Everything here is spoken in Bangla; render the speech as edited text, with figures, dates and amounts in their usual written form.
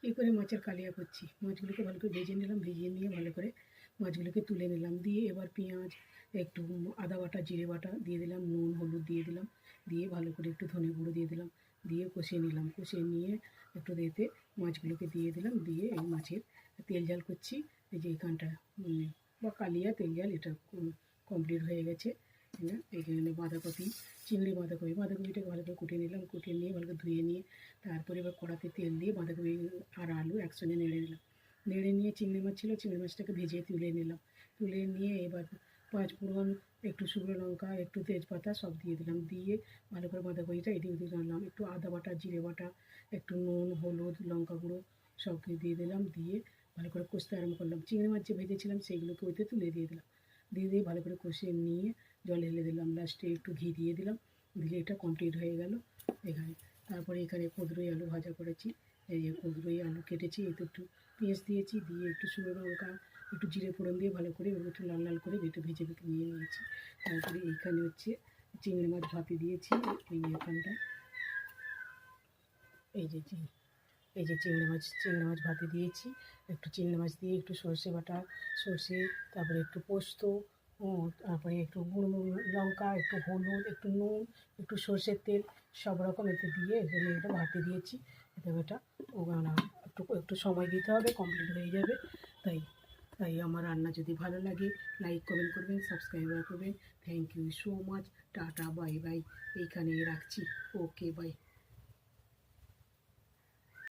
এই করে মাছের কালিয়া করছি। মাছগুলোকে ভালো করে ভেজে নিলাম, ভেজে নিয়ে ভালো করে মাছগুলোকে তুলে নিলাম। দিয়ে এবার পেঁয়াজ, একটু আদা বাটা, জিরে বাটা দিয়ে দিলাম, নুন হলুদ দিয়ে দিলাম, দিয়ে ভালো করে একটু ধনে গুঁড়ো দিয়ে দিলাম, দিয়ে কষিয়ে নিলাম। কষিয়ে নিয়ে একটু এতে মাছগুলোকে দিয়ে দিলাম, দিয়ে এই মাছের তেল ঝাল করছি। এই যে এইখানটা বা কালিয়া তেল ঝাল এটা কমপ্লিট হয়ে গেছে। এখানে বাঁধাকপি, চিংড়ি বাঁধাকপি, বাঁধাকপিটাকে ভালো করে কুটিয়ে নিলাম, কুটিয়ে নিয়ে ভালো করে ধুয়ে নিয়ে তারপরে এবার কড়াতে তেল দিয়ে বাঁধাকপি আর আলু একসঙ্গে নেড়ে নিলাম। নেড়ে নিয়ে চিংড়ি মাছ ছিল, চিংড়ি মাছটাকে ভেজে তুলে নিলাম। তুলে নিয়ে এবার পাঁচ ফোড়ন, একটু শুকনো লঙ্কা, একটু তেজপাতা সব দিয়ে দিলাম। দিয়ে ভালো করে বাঁধাকপিটা এদিক ওদিক রান্নাম। একটু আদা বাটা, জিরে বাটা, একটু নুন হলুদ লঙ্কা গুঁড়ো সব কিছু দিয়ে দিলাম। দিয়ে ভালো করে কষতে আরম্ভ করলাম। চিংড়ি মাছ যে ভেজেছিলাম সেইগুলোকে ওইতে তুলে দিয়ে দিলাম। দিয়ে ভালো করে কষিয়ে নিয়ে জল ঢেলে দিলাম। লাস্টে একটু ঘি দিয়ে দিলাম। দিলে এটা কমপ্লিট হয়ে গেল এখানে। তারপরে এখানে কুঁদরুই আলু ভাজা করেছি। এই যে কুঁদরুই আলু কেটেছি, এতে একটু পেঁয়াজ দিয়েছি, দিয়ে একটু শুকনো লঙ্কা, একটু জিরে ফোড়ন দিয়ে ভালো করে একটু লাল লাল করে ভেজে নিয়ে নিয়েছি। তারপরে এইখানে হচ্ছে চিংড়ি মাছ ভাতে দিয়েছি। এই এখানটায় এই যে এই যে চিংড়ি মাছ ভাতে দিয়েছি। একটু চিংড়ি মাছ দিয়ে একটু সর্ষে বাটা, সর্ষে, তারপরে একটু পোস্ত, তারপরে একটু গুঁড়ো লঙ্কা, একটু হলুদ, একটু নুন, একটু সর্ষের তেল সব রকম এতে দিয়ে এখানে এটা ভাতে দিয়েছি। এতে এটা একটু সময় দিতে হবে, কমপ্লিট হয়ে যাবে। তাই তাই আমার রান্না যদি ভালো লাগে লাইক কমেন্ট করবেন, সাবস্ক্রাইব করবেন। Thank you so much. Tata bye bye, এইখানেই রাখছি। Okay by.